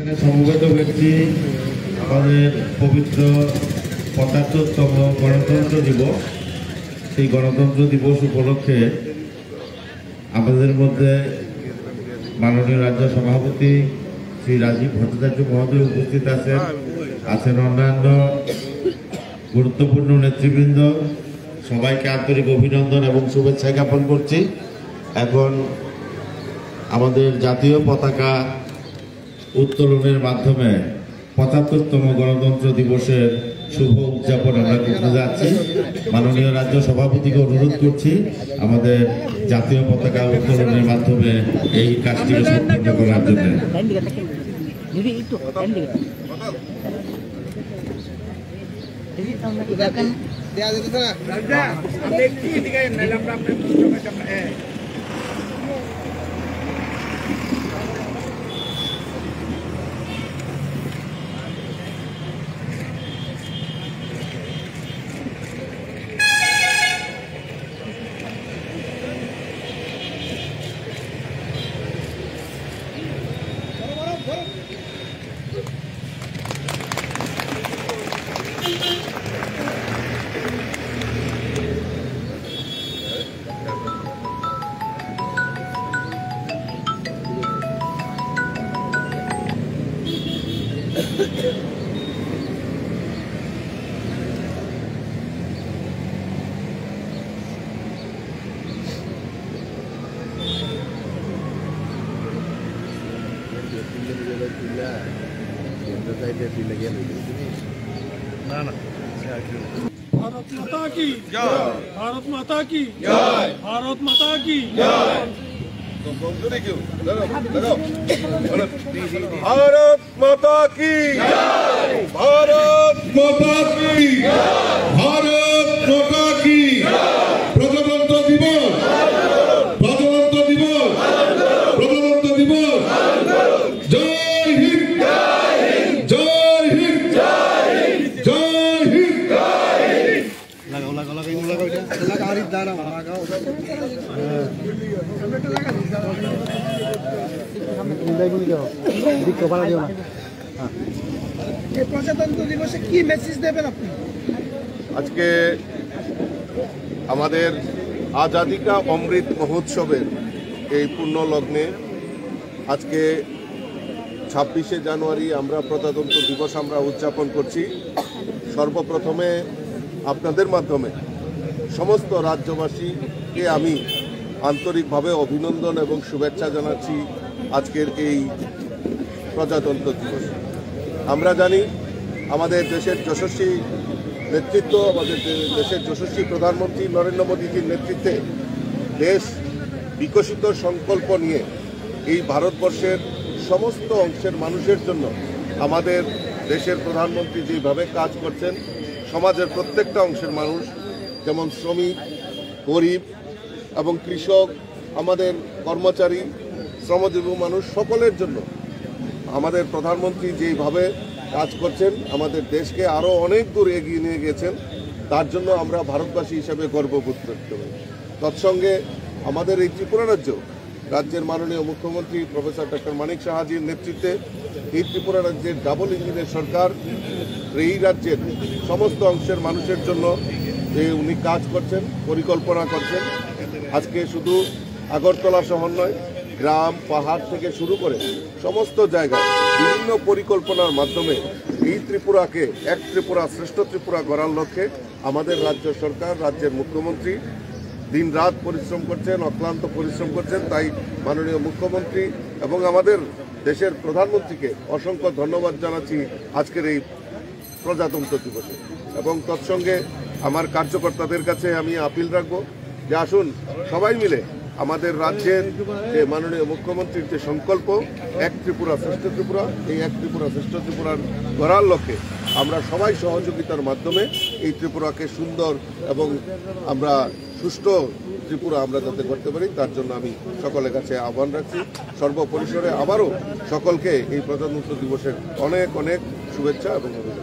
এখানে সমবেত ব্যক্তি আমাদের পবিত্র ৭৫তম গণতন্ত্র দিবস, সেই গণতন্ত্র দিবস উপলক্ষে আমাদের মধ্যে মাননীয় রাজ্য সভাপতি শ্রী রাজীব ভট্টাচার্য মহোদয় উপস্থিত আছেন অন্যান্য গুরুত্বপূর্ণ নেতৃবৃন্দ। সবাইকে আন্তরিক অভিনন্দন এবং শুভেচ্ছা জ্ঞাপন করছি। এখন আমাদের জাতীয় পতাকা উত্তোলনের মাধ্যমে ৭৫তম গণতন্ত্র দিবসের শুভ উদযাপন আমরা করতে যাচ্ছি। মাননীয় রাজ্য সভাপতিকে অনুরোধ করছি আমাদের জাতীয় পতাকা উত্তোলনের মাধ্যমে এই কাজটিকে সম্পন্ন করার জন্য। भारत माता की जय, भारत माता की जय, भारत माता की जय। भारत माता की जय, भारत माता की जय, भारत माता की प्रजातंत्र दिवस, प्रजातंत्र दिवस, प्रजातंत्र दिवस। जय हिंद, जय हिंद, जय हिंद, जय हिंद। প্রজাতন্ত্র দিবসে কি মেসেজ দেবেন আপনি? আজকে আমাদের আজাদি কা অমৃত মহোৎসবের এই পূর্ণ লগ্নে আজকে ২৬শে জানুয়ারি আমরা প্রজাতন্ত্র দিবস আমরা উদযাপন করছি। সর্বপ্রথমে আপনাদের মাধ্যমে সমস্ত রাজ্যবাসীকে আমি আন্তরিকভাবে অভিনন্দন এবং শুভেচ্ছা জানাচ্ছি আজকের এই প্রজাতন্ত্র দিবস। আমরা জানি আমাদের দেশের যশস্বী নেতৃত্ব, আমাদের দেশের যশস্বী প্রধানমন্ত্রী নরেন্দ্র মোদীজির নেতৃত্বে দেশ বিকশিত সংকল্প নিয়ে এই ভারতবর্ষের সমস্ত অংশের মানুষের জন্য আমাদের দেশের প্রধানমন্ত্রী যেভাবে কাজ করছেন, সমাজের প্রত্যেকটা অংশের মানুষ যেমন শ্রমিক, গরিব এবং কৃষক, আমাদের কর্মচারী, শ্রমজীবী মানুষ সকলের জন্য আমাদের প্রধানমন্ত্রী যেভাবে কাজ করছেন, আমাদের দেশকে আরও অনেক দূর এগিয়ে নিয়ে গেছেন, তার জন্য আমরা ভারতবাসী হিসেবে গর্ববোধ করতে পারি। তৎসঙ্গে আমাদের এই ত্রিপুরা রাজ্যের মাননীয় মুখ্যমন্ত্রী প্রফেসর ডক্টর মানিক সাহাজির নেতৃত্বে এই ত্রিপুরা রাজ্যের ডাবল ইঞ্জিনের সরকার এই রাজ্যের সমস্ত অংশের মানুষের জন্য যে উনি কাজ করছেন, পরিকল্পনা করছেন। আজকে শুধু আগরতলা শহর নয়, গ্রাম পাহাড় থেকে শুরু করে সমস্ত জায়গায় বিভিন্ন পরিকল্পনার মাধ্যমে এই ত্রিপুরাকে এক ত্রিপুরা শ্রেষ্ঠ ত্রিপুরা গড়ার লক্ষ্যে আমাদের রাজ্য সরকার, রাজ্যের মুখ্যমন্ত্রী দিন রাত পরিশ্রম করছেন, অক্লান্ত পরিশ্রম করছেন। তাই মাননীয় মুখ্যমন্ত্রী এবং আমাদের দেশের প্রধানমন্ত্রীকে অসংখ্য ধন্যবাদ জানাচ্ছি আজকের এই প্রজাতন্ত্র দিবসে। এবং তৎসঙ্গে আমার কার্যকর্তাদের কাছে আমি আপিল রাখবো যে আসুন সবাই মিলে আমাদের রাজ্যের যে মাননীয় মুখ্যমন্ত্রীর যে সংকল্প এক ত্রিপুরা শ্রেষ্ঠ ত্রিপুরা, এই এক ত্রিপুরা শ্রেষ্ঠ ত্রিপুরার গড়ার লক্ষ্যে আমরা সবাই সহযোগিতার মাধ্যমে এই ত্রিপুরাকে সুন্দর এবং আমরা সুষ্ঠু ত্রিপুরা আমরা যাতে করতে পারি, তার জন্য আমি সকলের কাছে আহ্বান রাখছি। সর্বপরিসরে আবারও সকলকে এই প্রজাতন্ত্র দিবসের অনেক অনেক শুভেচ্ছা এবং অভিনন্দন।